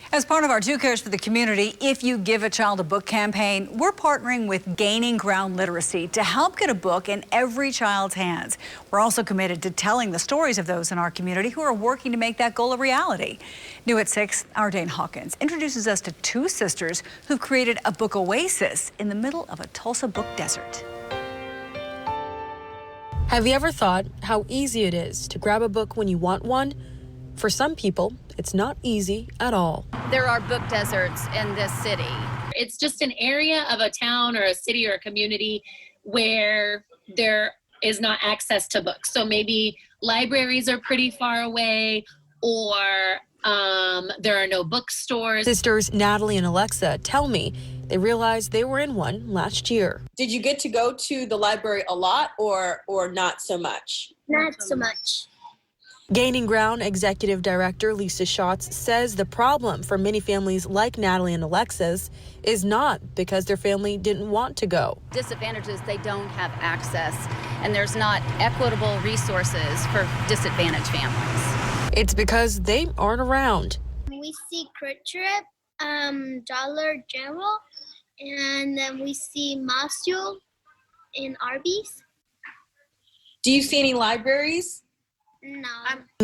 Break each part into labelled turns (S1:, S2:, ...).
S1: As part of our Two Cares for the Community, If You Give a Child a Book campaign, we're partnering with Gaining Ground Literacy to help get a book in every child's hands. We're also committed to telling the stories of those in our community who are working to make that goal a reality. New at 6, our Dane Hawkins introduces us to two sisters who've created a book oasis in the middle of a Tulsa book desert.
S2: Have you ever thought how easy it is to grab a book when you want one? For some people, it's not easy at all.
S3: There are book deserts in this city.
S4: It's just an area of a town or a city or a community where there is not access to books. So maybe libraries are pretty far away, or there are no bookstores.
S2: Sisters Natalie and Alexa tell me they realized they were in one last year.
S5: Did you get to go to the library a lot or not so much?
S6: Not so much.
S2: Gaining Ground Executive Director Lisa Schatz says the problem for many families like Natalie and Alexa's is not because their family didn't want to go.
S3: Disadvantages, they don't have access, and there's not equitable resources for disadvantaged families.
S2: It's because they aren't around.
S6: We see Quick Trip, Dollar General, and then we see Moscow and Arby's.
S5: Do you see any libraries?
S6: No.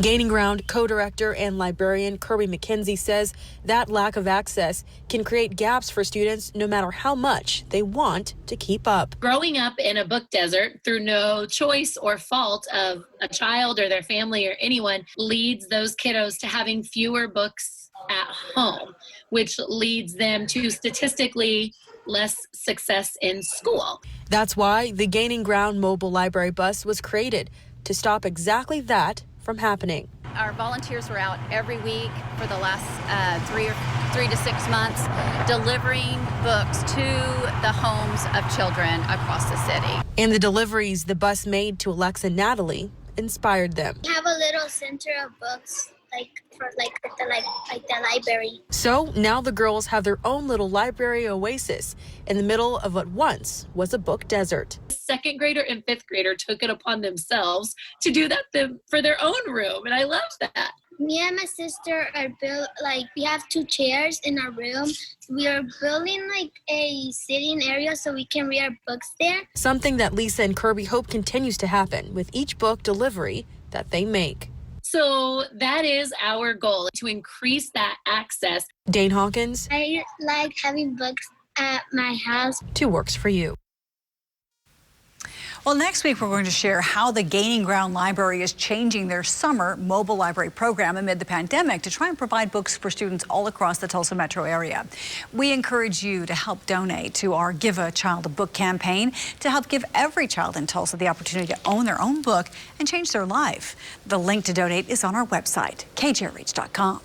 S2: Gaining Ground co-director and librarian Kirby McKenzie says that lack of access can create gaps for students no matter how much they want to keep up.
S4: Growing up in a book desert through no choice or fault of a child or their family or anyone leads those kiddos to having fewer books at home, which leads them to statistically less success in school.
S2: That's why the Gaining Ground mobile library bus was created, to stop exactly that from happening.
S3: Our volunteers were out every week for the last 3 to 6 months delivering books to the homes of children across the city.
S2: And the deliveries the bus made to Alexa and Natalie inspired them.
S6: We have a little center of books the library.
S2: So now the girls have their own little library oasis in the middle of what once was a book desert.
S4: Second grader and fifth grader took it upon themselves to do that for their own room, and I love that.
S6: Me and my sister are we have 2 chairs in our room. We are building a sitting area so we can read our books there.
S2: Something that Lisa and Kirby hope continues to happen with each book delivery that they make.
S4: So that is our goal, to increase that access.
S2: Dane Hawkins.
S6: I like having books at my house.
S2: 2 Works for You.
S1: Well, next week we're going to share how the Gaining Ground Library is changing their summer mobile library program amid the pandemic to try and provide books for students all across the Tulsa metro area. We encourage you to help donate to our Give a Child a Book campaign to help give every child in Tulsa the opportunity to own their own book and change their life. The link to donate is on our website, kjrh.com.